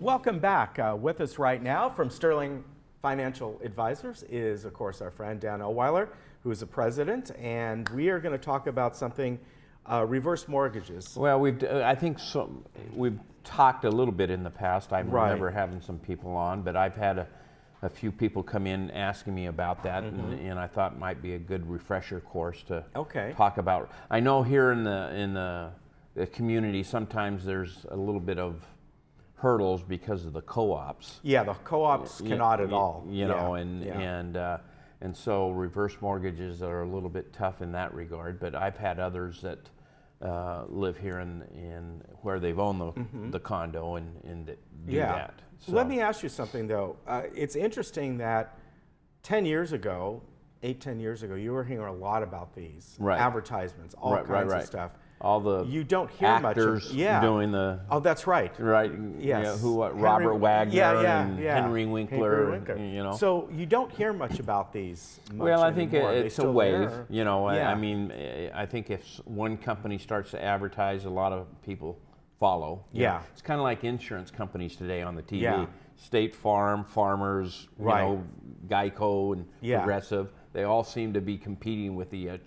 Welcome back. With us right now from Sterling Financial Advisors is, of course, our friend Dan Oweiler, who is the president, and we are going to talk about something, reverse mortgages. Well, I think we've talked a little bit in the past. I remember having some people on, but I've had a few people come in asking me about that, and I thought it might be a good refresher course to talk about. I know here in the community, sometimes there's a little bit of hurdles because of the co-ops. Yeah, the co-ops cannot at all. You know, and so reverse mortgages are a little bit tough in that regard. But I've had others that live here in where they've owned the condo and do that. So. Let me ask you something though. It's interesting that 10 years ago, 8-10 years ago, you were hearing a lot about these advertisements, all kinds of stuff. All the you don't hear actors much doing the that's right yes Robert Wagner and Henry Winkler. You know, so you don't hear much about these much well, I think anymore. it's a wave, you know. I mean, I think if one company starts to advertise, a lot of people follow. You know? It's kind of like insurance companies today on the TV. State Farm, Farmers, you know, Geico and Progressive, they all seem to be competing with each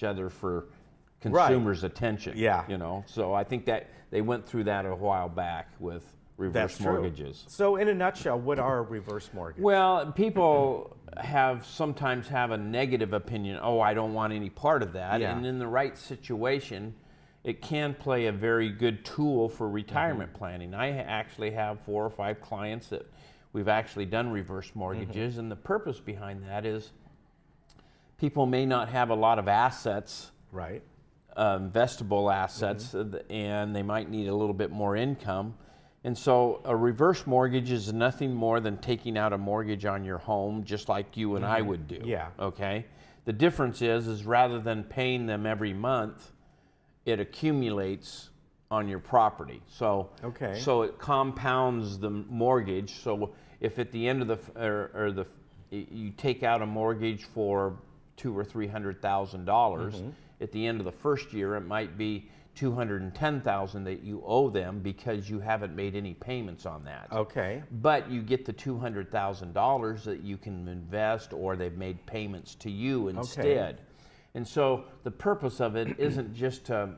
other for consumers' attention. You know, so I think that they went through that a while back with reverse mortgages. So in a nutshell, what are a reverse mortgage? Well, people sometimes have a negative opinion. Oh, I don't want any part of that. And in the right situation, it can play a very good tool for retirement planning. I actually have 4 or 5 clients that we've actually done reverse mortgages, and the purpose behind that is people may not have a lot of assets, investable assets, and they might need a little bit more income. And so a reverse mortgage is nothing more than taking out a mortgage on your home, just like you and I would do. Okay. The difference is rather than paying them every month, it accumulates on your property. So so it compounds the mortgage. So if at the end of you take out a mortgage for $200,000 or $300,000, at the end of the first year it might be $210,000 that you owe them because you haven't made any payments on that. But you get the $200,000 that you can invest, or they've made payments to you instead. And so the purpose of it isn't just to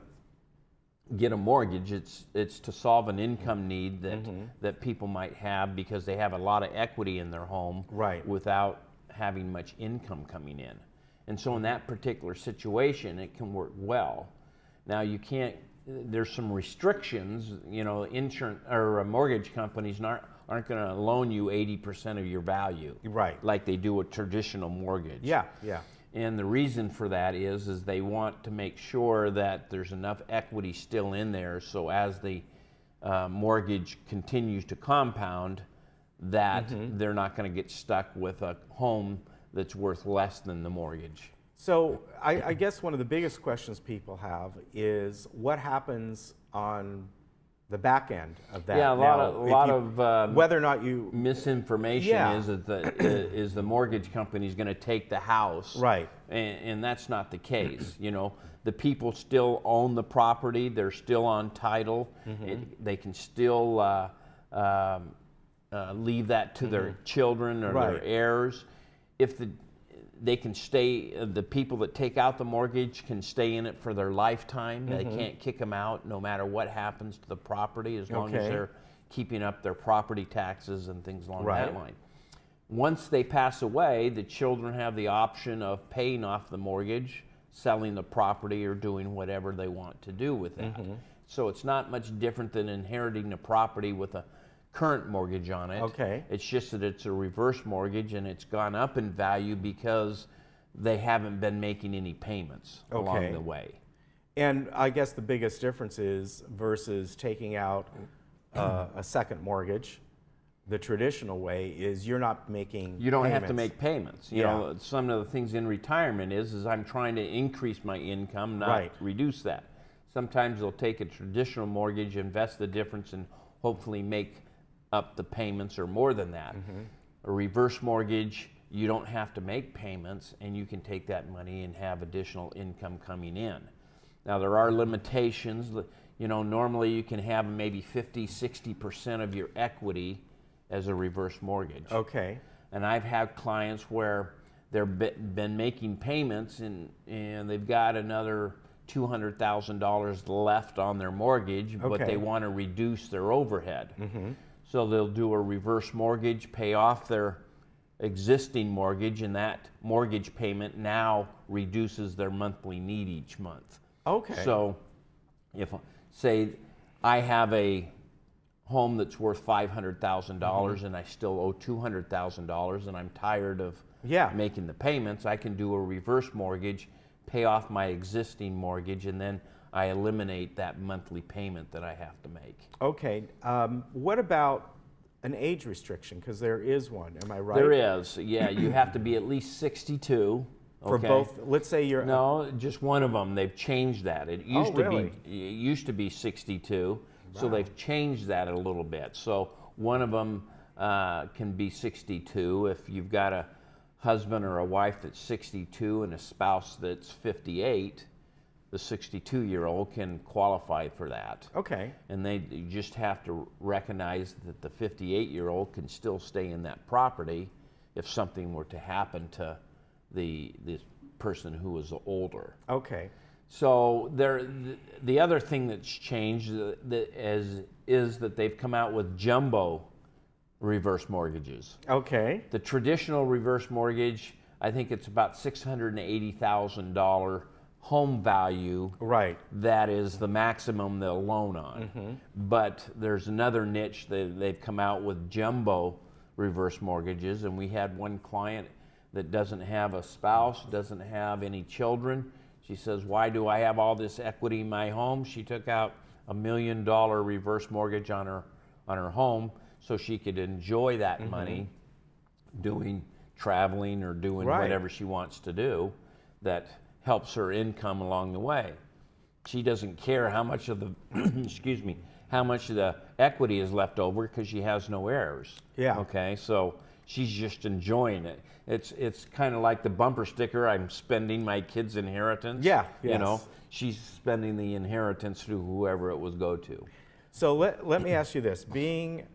get a mortgage, it's to solve an income need that people might have because they have a lot of equity in their home without having much income coming in. And so in that particular situation, it can work well. Now you can't, there's some restrictions, you know, insurance or mortgage companies aren't going to loan you 80% of your value. Like they do a traditional mortgage. And the reason for that is they want to make sure that there's enough equity still in there, so as the mortgage continues to compound, that they're not going to get stuck with a home that's worth less than the mortgage. So I guess one of the biggest questions people have is what happens on the back end of that. Yeah, a lot of whether or not you misinformation is the mortgage company is going to take the house, and that's not the case. You know, the people still own the property; they're still on title. They can still leave that to their children or their heirs. If they can stay, the people that take out the mortgage can stay in it for their lifetime. They can't kick them out no matter what happens to the property, as long as they're keeping up their property taxes and things along that line. Once they pass away, the children have the option of paying off the mortgage, selling the property, or doing whatever they want to do with that. So it's not much different than inheriting the property with a current mortgage on it. It's just that it's a reverse mortgage and it's gone up in value because they haven't been making any payments along the way. And I guess the biggest difference is versus taking out a second mortgage, the traditional way is you're not making You don't have to make payments. You know, some of the things in retirement is I'm trying to increase my income, not reduce that. Sometimes they'll take a traditional mortgage, invest the difference, and hopefully make up the payments or more than that. A reverse mortgage, you don't have to make payments, and you can take that money and have additional income coming in. Now there are limitations. you know, normally you can have maybe 50-60% of your equity as a reverse mortgage. Okay. And I've had clients where they've been making payments and they've got another $200,000 left on their mortgage, but they want to reduce their overhead. So they'll do a reverse mortgage, pay off their existing mortgage, and that mortgage payment now reduces their monthly need each month. Okay. So if, say, I have a home that's worth $500,000 and I still owe $200,000 and I'm tired of making the payments, I can do a reverse mortgage, pay off my existing mortgage, and then I eliminate that monthly payment that I have to make. Okay. What about an age restriction? Because there is one. Am I right? There is. Yeah, you have to be at least 62. For both, let's say you're... No, just one of them. They've changed that. It used really? to be. It used to be 62. So they've changed that a little bit. So one of them can be 62 if you've got a husband or a wife that's 62 and a spouse that's 58. The 62-year-old can qualify for that. Okay. And you just have to recognize that the 58-year-old can still stay in that property if something were to happen to the person who was older. Okay. So the other thing that's changed is that they've come out with jumbo reverse mortgages. Okay. The traditional reverse mortgage, I think it's about $680,000 home value. Right. That is the maximum they'll loan on. But there's another niche that they've come out with jumbo reverse mortgages, and we had one client that doesn't have a spouse, doesn't have any children. She says, why do I have all this equity in my home? She took out $1 million reverse mortgage on her home so she could enjoy that money doing traveling or doing whatever she wants to do that helps her income along the way. She doesn't care how much of the excuse me, how much of the equity is left over because she has no heirs. Yeah. Okay, so she's just enjoying it. It's kind of like the bumper sticker, I'm spending my kid's inheritance. Yeah, You know, she's spending the inheritance to whoever it would go to. So let me ask you this. Being,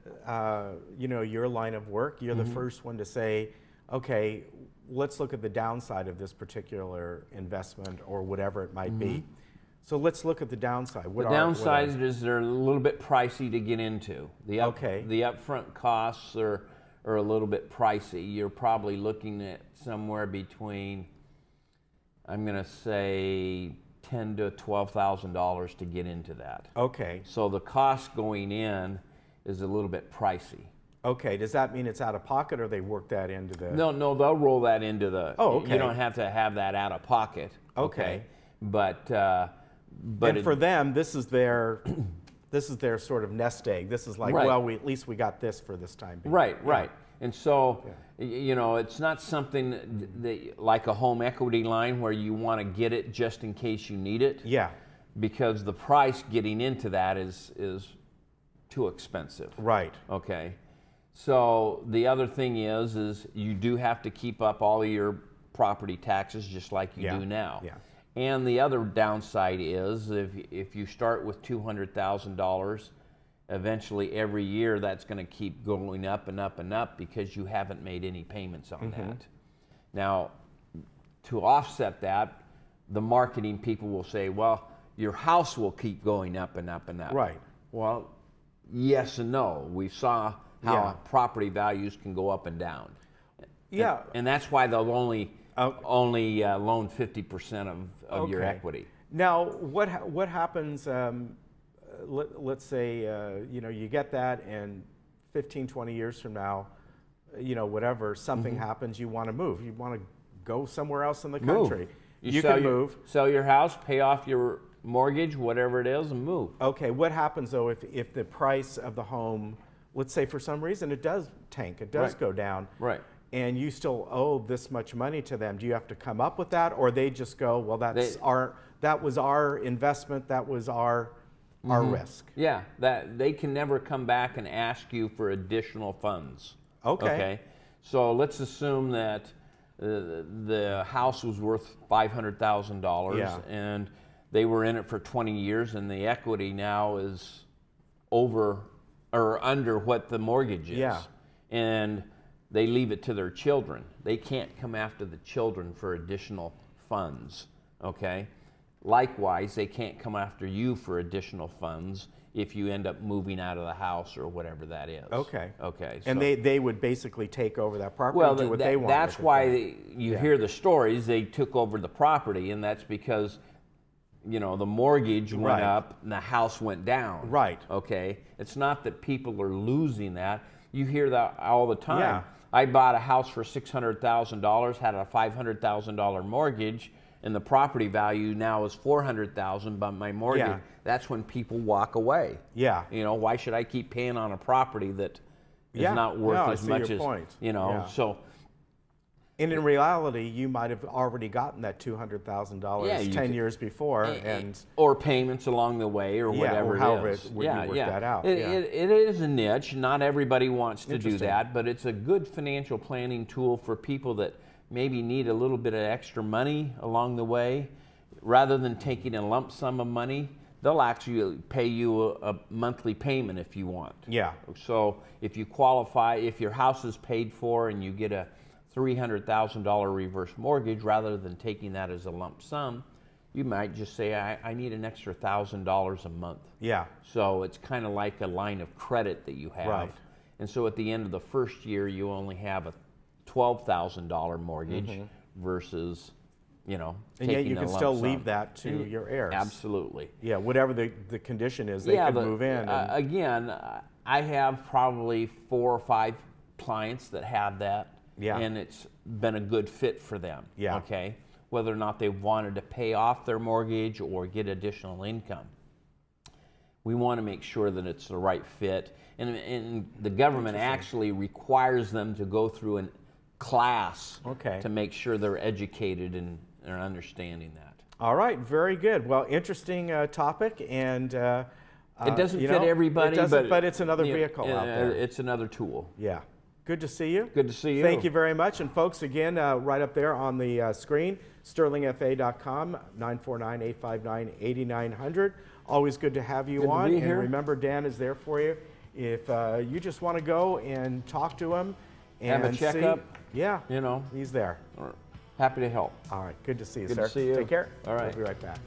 you know, your line of work, you're the first one to say, okay, let's look at the downside of this particular investment or whatever it might be. So let's look at the downside. The downside is they're a little bit pricey to get into. The upfront costs are a little bit pricey. You're probably looking at somewhere between, I'm going to say, $10,000 to $12,000 to get into that. Okay. So the cost going in is a little bit pricey. Okay. Does that mean it's out of pocket, or they work that into the? No, they'll roll that into the. Oh, okay. You don't have to have that out of pocket. Okay. But and for them, this is their sort of nest egg. This is like, well, at least we got this for this time being. Right. And so, you know, it's not something that, like a home equity line where you want to get it just in case you need it. Yeah. Because the price getting into that is too expensive. Right. Okay. So the other thing is you do have to keep up all of your property taxes just like you do now. Yeah. And the other downside is if you start with $200,000, eventually every year that's going to keep going up and up and up because you haven't made any payments on that. Now, to offset that, the marketing people will say, well, your house will keep going up and up and up. Right. Well, yes and no. We saw how property values can go up and down. Yeah. And that's why they'll only loan 50% of your equity. Now, what happens? Let's say you know, you get that, and 15, 20 years from now, you know, whatever, something happens, you want to move. You want to go somewhere else in the country. You can move. Sell your house, pay off your mortgage, whatever it is, and move. Okay. What happens though if the price of the home, let's say for some reason it does tank, it does go down. Right. And you still owe this much money to them? Do you have to come up with that, or they just go, well, that was our investment, that was our risk? Yeah, that they can never come back and ask you for additional funds. Okay. So let's assume that the house was worth $500,000 and they were in it for 20 years and the equity now is over or under what the mortgage is. Yeah. And they leave it to their children. They can't come after the children for additional funds, okay? Likewise, they can't come after you for additional funds if you end up moving out of the house or whatever that is. Okay. Okay. And so, they would basically take over that property well, and do what they want. that's why you Yeah. hear the stories. They took over the property, and that's because, you know, the mortgage went Right. up and the house went down. Right. Okay. It's not that people are losing that. You hear that all the time. Yeah. I bought a house for $600,000, had a $500,000 mortgage, and the property value now is $400,000, but my mortgage. Yeah. That's when people walk away. Yeah. You know, why should I keep paying on a property that is Yeah. not worth No, I as see much your as point. you know? Yeah. So. And in reality, you might have already gotten that $200,000 Yeah, you 10 could- years before, and or payments along the way, or Yeah, whatever or however it is. you work that out. It, Yeah. it is a niche. Not everybody wants to do Interesting. that, but it's a good financial planning tool for people that maybe need a little bit of extra money along the way. Rather than taking a lump sum of money, they'll actually pay you a monthly payment if you want. yeah, So if you qualify, if your house is paid for and you get a $300,000 reverse mortgage, rather than taking that as a lump sum, you might just say, I need an extra $1,000 a month. yeah, So it's kind of like a line of credit that you have. Right. And so at the end of the first year, you only have a $12,000 mortgage versus, you know, and yet taking you a can lump still sum. leave that to your heirs. Absolutely. Yeah, whatever the condition is, they could move in. And, Again, I have probably 4 or 5 clients that have that. Yeah. And it's been a good fit for them. Yeah. Okay. Whether or not they wanted to pay off their mortgage or get additional income. We want to make sure that it's the right fit. And the government actually requires them to go through a class Okay. to make sure they're educated and are understanding that. All right, very good. Well, interesting topic, and It doesn't you fit know, everybody, it doesn't, but it's another you know, vehicle out there. It's another tool. Yeah. Good to see you. Good to see you. Thank you very much. And folks, again, right up there on the screen, sterlingfa.com, 949-859-8900. Always good to have you Good to on. be And here. remember, Dan is there for you. If you just want to go and talk to him and Have a checkup. See, yeah, You know, he's there. happy to help. All right, good to see you, Good sir. to see you. Take care. All right. We'll be right back.